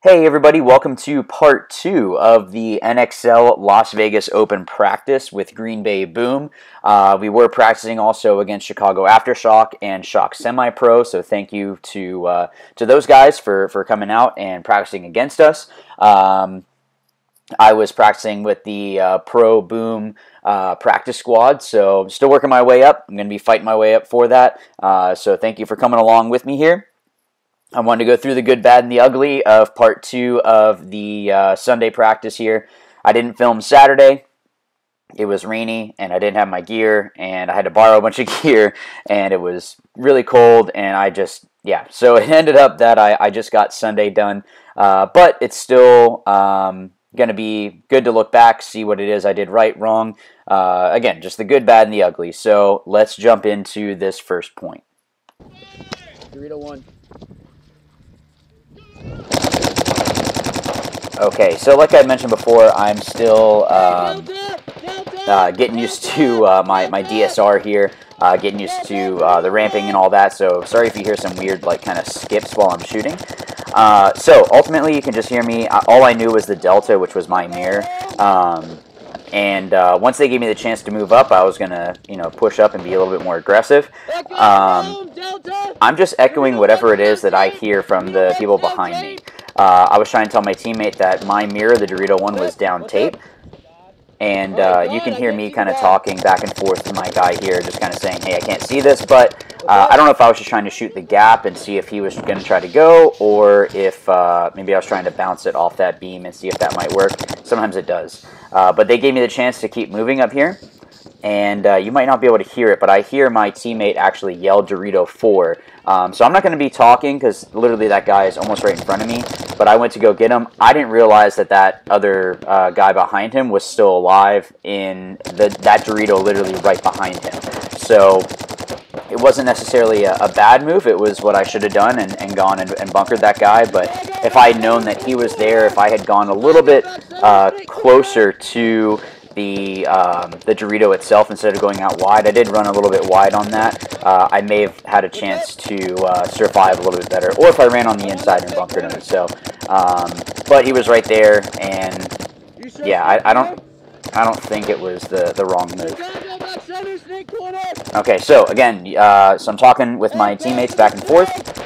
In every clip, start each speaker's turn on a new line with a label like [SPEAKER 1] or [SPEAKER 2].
[SPEAKER 1] Hey everybody, welcome to part 2 of the NXL Las Vegas Open practice with Green Bay Boom. We were practicing also against Chicago Aftershock and Shock Semi-Pro, so thank you to those guys for coming out and practicing against us. I was practicing with the Pro Boom practice squad, so I'm still working my way up. I'm going to be fighting my way up for that, so thank you for coming along with me here. I wanted to go through the good, bad, and the ugly of part 2 of the Sunday practice here. I didn't film Saturday. It was rainy, and I didn't have my gear, and I had to borrow a bunch of gear, and it was really cold, and so it ended up that I just got Sunday done, but it's still going to be good to look back, see what it is I did right, wrong. Again, just the good, bad, and the ugly. So let's jump into this first point. Dorito 1. Okay, so like I mentioned before, I'm still getting used to my DSR here, getting used to the ramping and all that, so sorry if you hear some weird kind of skips while I'm shooting. So ultimately you can just hear me. All I knew was the Delta, which was my mirror, and once they gave me the chance to move up, I was going to push up and be a little bit more aggressive. I'm just echoing whatever it is that I hear from the people behind me. I was trying to tell my teammate that my mirror, the Dorito 1, was down tape. And you can hear me kind of talking back and forth to my guy here, just kind of saying, hey, I can't see this. But I don't know if I was just trying to shoot the gap and see if he was going to try to go, or if maybe I was trying to bounce it off that beam and see if that might work. Sometimes it does. But they gave me the chance to keep moving up here. And you might not be able to hear it, but I hear my teammate actually yell Dorito 4. So I'm not going to be talking because literally that guy is almost right in front of me. But I went to go get him. I didn't realize that other guy behind him was still alive in that Dorito literally right behind him. So it wasn't necessarily a bad move. It was what I should have done and gone and bunkered that guy. But if I had known that he was there, if I had gone a little bit closer to the Dorito itself instead of going out wide. I did run a little bit wide on that. I may have had a chance to survive a little bit better, or if I ran on the inside and bunkered him. So, but he was right there, and yeah, I don't think it was the wrong move. Okay, so again, so I'm talking with my teammates back and forth,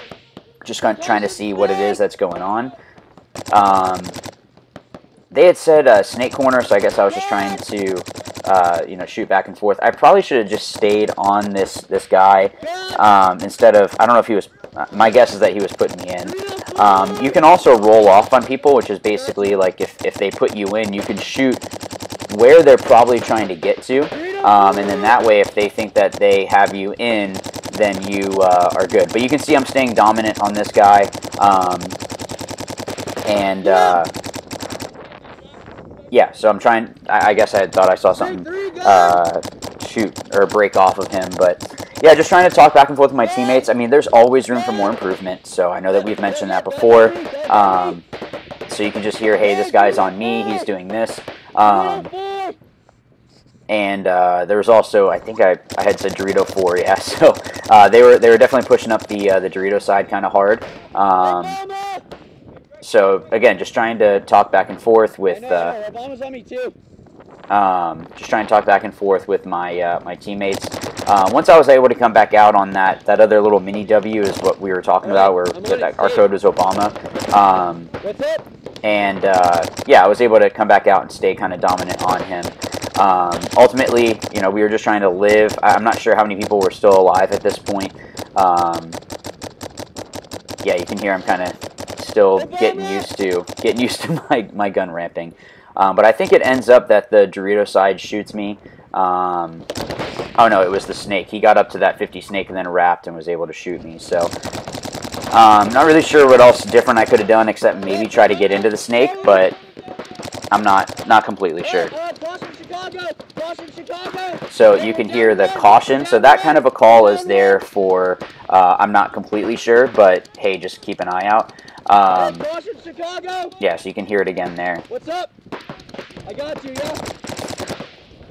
[SPEAKER 1] just kind of trying to see what it is that's going on. They had said snake corner, so I guess I was just trying to, shoot back and forth. I probably should have just stayed on this guy instead of, I don't know if he was, my guess is that he was putting me in. You can also roll off on people, which is basically like if they put you in, you can shoot where they're probably trying to get to. And then that way, if they think that they have you in, then you are good. But you can see I'm staying dominant on this guy. Yeah, so I'm trying, I guess I thought I saw something shoot or break off of him, but yeah, just trying to talk back and forth with my teammates. I mean, there's always room for more improvement, so I know that we've mentioned that before. So you can just hear, hey, this guy's on me, he's doing this. And there was also, I think I had said Dorito 4, yeah, so they were definitely pushing up the Dorito side kind of hard. So again, just trying to talk back and forth with my my teammates. Once I was able to come back out on that other little mini W is what we were talking about, where our code was Obama. Yeah, I was able to come back out and stay kind of dominant on him. Ultimately, we were just trying to live. I'm not sure how many people were still alive at this point. Yeah, you can hear I'm kind of still getting used to my gun ramping, but I think it ends up that the Dorito side shoots me. Oh no, it was the snake. He got up to that 50 snake and then wrapped and was able to shoot me. So not really sure what else different I could have done except maybe try to get into the snake, but I'm not completely sure. So you can hear the caution. So that kind of a call is there for I'm not completely sure, but hey, just keep an eye out. Yeah, so you can hear it again there.
[SPEAKER 2] What's up? I got you, yeah.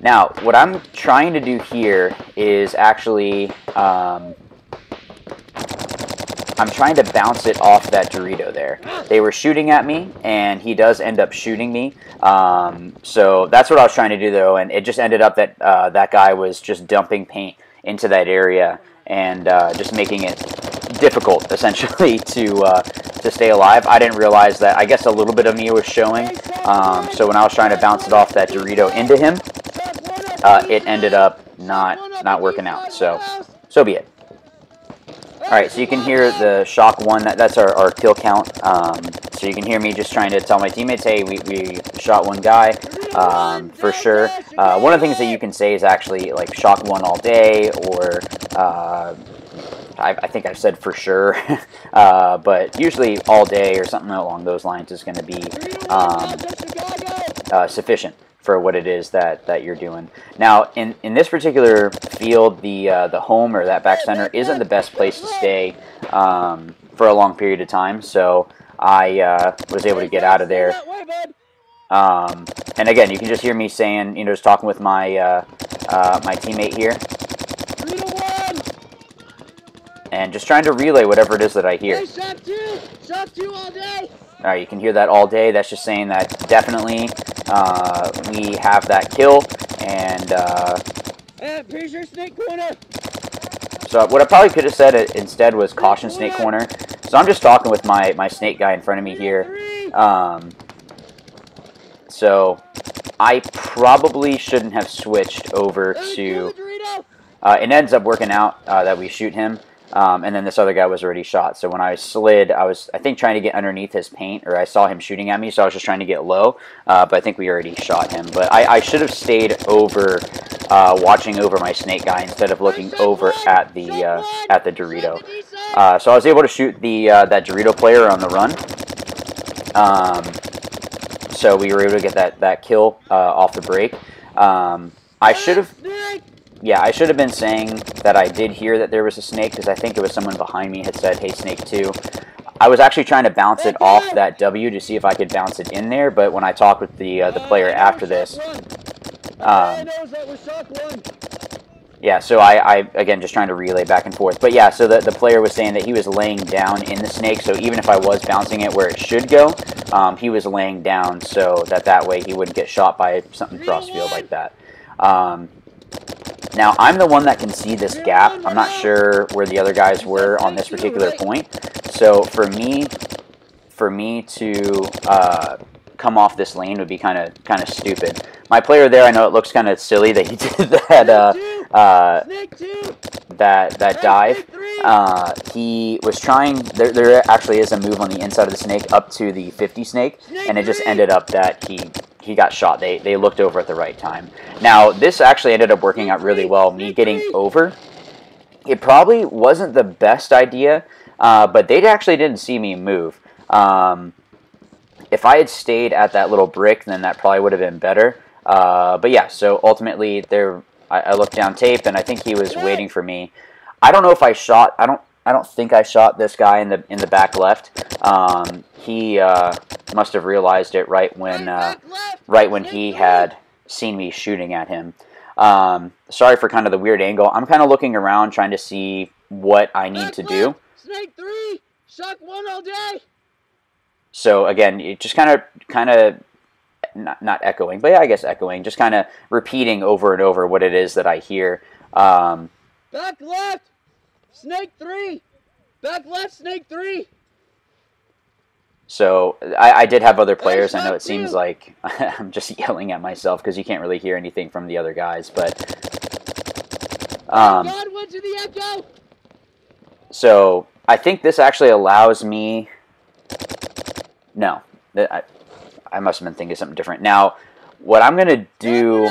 [SPEAKER 1] Now, what I'm trying to do here is actually I'm trying to bounce it off that Dorito there. They were shooting at me, and he does end up shooting me. So that's what I was trying to do, though, and it just ended up that that guy was just dumping paint into that area and just making it difficult, essentially, to stay alive. I didn't realize that. I guess a little bit of me was showing. So when I was trying to bounce it off that Dorito into him, it ended up not working out. So be it. All right, so you can hear the shock one. That's our kill count. So you can hear me just trying to tell my teammates, hey, we shot one guy for sure. One of the things that you can say is actually like shock one all day, or I think I've said for sure, but usually all day or something along those lines is going to be sufficient for what it is that you're doing. Now, in this particular field, the home or that back center isn't the best place to stay for a long period of time, so I was able to get out of there. And again, you can just hear me saying, you know, just talking with my my teammate here, and just trying to relay whatever it is that I hear.
[SPEAKER 2] Shot two all day.
[SPEAKER 1] All right, you can hear that all day. That's just saying that definitely we have that kill, and
[SPEAKER 2] pretty sure snake corner.
[SPEAKER 1] so what I probably could have said instead was caution snake corner. So I'm just talking with my snake guy in front of me here. So I probably shouldn't have switched over to. It ends up working out that we shoot him. And then this other guy was already shot. So when I slid, I was, I think, trying to get underneath his paint, or I saw him shooting at me, so I was just trying to get low. But I think we already shot him. But I should have stayed over, watching over my snake guy instead of looking over at the Dorito. So I was able to shoot the that Dorito player on the run. So we were able to get that kill off the break. I should have. Yeah, I should have been saying that I did hear that there was a snake, because I think it was someone behind me had said, hey, snake 2. I was actually trying to bounce it off that W to see if I could bounce it in there, but when I talked with the player after this, yeah, so I again, just trying to relay back and forth. But yeah, so the player was saying that he was laying down in the snake, so even if I was bouncing it where it should go, he was laying down so that way he wouldn't get shot by something cross field like that. Now, I'm the one that can see this gap. I'm not sure where the other guys were on this particular point. So for me to come off this lane would be kind of stupid. My player there, I know it looks kind of silly that he did that dive. He was trying. There actually is a move on the inside of the snake up to the 50 snake, and it just ended up that he got shot. They looked over at the right time. Now, this actually ended up working out really well, me getting over. It probably wasn't the best idea, but they actually didn't see me move. If I had stayed at that little brick, then that probably would have been better. But yeah, so ultimately, I looked down tape, and I think he was waiting for me. I don't know if I shot. I don't think I shot this guy in the back left. He must have realized it right when he had seen me shooting at him. Sorry for kind of the weird angle. I'm kind of looking around trying to see what I need to do.
[SPEAKER 2] Snake 3, shock 1 all day.
[SPEAKER 1] So again, it just kind of not echoing, but yeah, I guess echoing, just kind of repeating over and over what it is that I hear.
[SPEAKER 2] Back left, snake 3. Back left, snake 3.
[SPEAKER 1] So I did have other players. I know it seems like I'm just yelling at myself because you can't really hear anything from the other guys. But
[SPEAKER 2] God went to the echo.
[SPEAKER 1] So I think this actually allows me. No, I must have been thinking something different. Now, what I'm gonna do.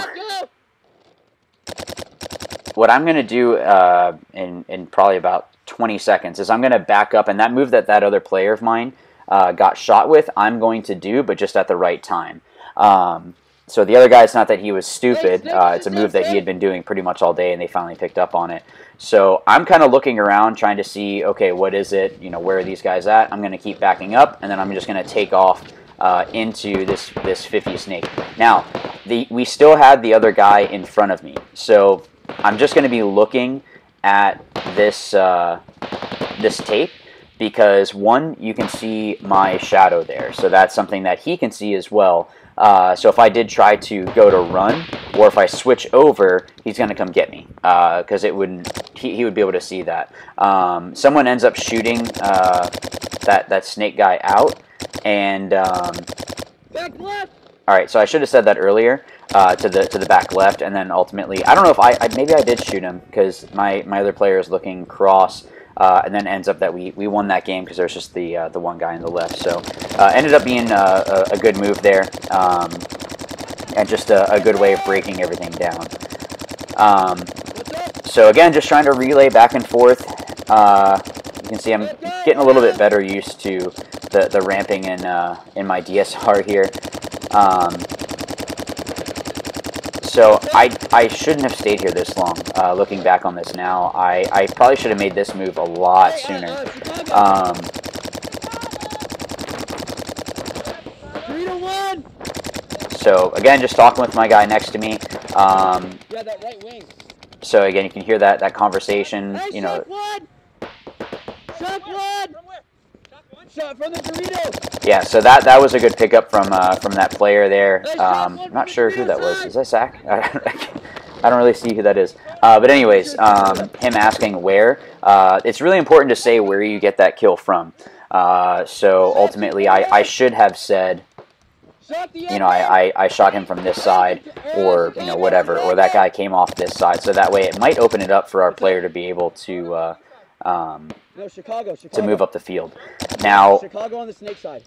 [SPEAKER 1] What I'm gonna do in probably about 20 seconds is I'm gonna back up, and that move that other player of mine got shot with, I'm going to do, but just at the right time. So the other guy, it's not that he was stupid. It's a move that he had been doing pretty much all day, and they finally picked up on it. So I'm kind of looking around, trying to see, okay, what is it? You know, where are these guys at? I'm going to keep backing up, and then I'm just going to take off into this 50 snake. Now, we still had the other guy in front of me, so I'm just going to be looking at this this tape. because one, you can see my shadow there, so that's something that he can see as well. So if I did try to go to run, or if I switch over, he's going to come get me, because he would be able to see that. Someone ends up shooting that snake guy out, and
[SPEAKER 2] Back left.
[SPEAKER 1] all right, so I should have said that earlier, to the back left, and then ultimately, I don't know if maybe I did shoot him, because my other player is looking cross, and then ends up that we won that game because there's just the one guy on the left. So ended up being a good move there, and just a good way of breaking everything down. So again, just trying to relay back and forth. You can see I'm getting a little bit better used to the ramping in my DSR here. So I shouldn't have stayed here this long. Looking back on this now, I probably should have made this move a lot sooner.
[SPEAKER 2] 3-1.
[SPEAKER 1] So again, just talking with my guy next to me.
[SPEAKER 2] Yeah, that right wing.
[SPEAKER 1] So again, you can hear that conversation.
[SPEAKER 2] Hey,
[SPEAKER 1] You know.
[SPEAKER 2] Shot one. Shot from the Dorito.
[SPEAKER 1] Yeah. So that was a good pickup from that player there. I'm not sure who that was. Is that Zach? I don't really see who that is. But anyways, him asking where. It's really important to say where you get that kill from. So ultimately, I should have said, you know, I shot him from this side, or, you know, whatever, or that guy came off this side. So that way it might open it up for our player to be able to
[SPEAKER 2] Chicago.
[SPEAKER 1] move up the field. Now,
[SPEAKER 2] Chicago on the snake side.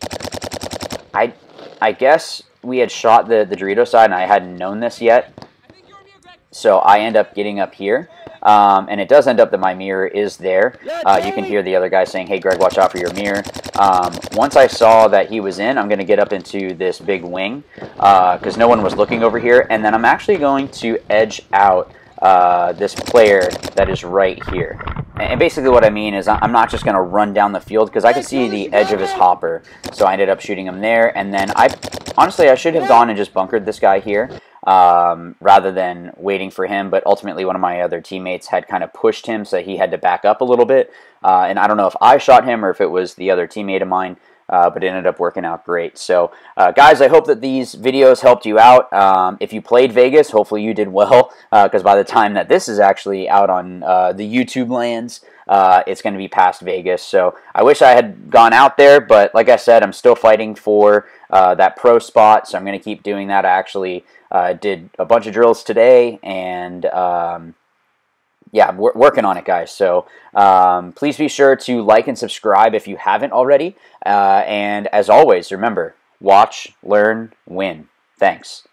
[SPEAKER 1] I guess we had shot the Dorito side, and I hadn't known this yet. So I end up getting up here, and it does end up that my mirror is there. You can hear the other guy saying, "Hey, Greg, watch out for your mirror." Once I saw that he was in, I'm going to get up into this big wing, because no one was looking over here, and then I'm actually going to edge out this player that is right here. And basically what I mean is I'm not just going to run down the field, because I could see the edge of his hopper, so I ended up shooting him there. And then honestly, I should have gone and just bunkered this guy here, rather than waiting for him, but ultimately one of my other teammates had kind of pushed him, so he had to back up a little bit, and I don't know if I shot him or if it was the other teammate of mine, but it ended up working out great. So guys, I hope that these videos helped you out. If you played Vegas, hopefully you did well, because by the time that this is actually out on the YouTube lands, it's going to be past Vegas. So I wish I had gone out there, but like I said, I'm still fighting for that pro spot, so I'm going to keep doing that. I actually did a bunch of drills today, and yeah, we're working on it, guys. So please be sure to like and subscribe if you haven't already. And as always, remember, watch, learn, win. Thanks.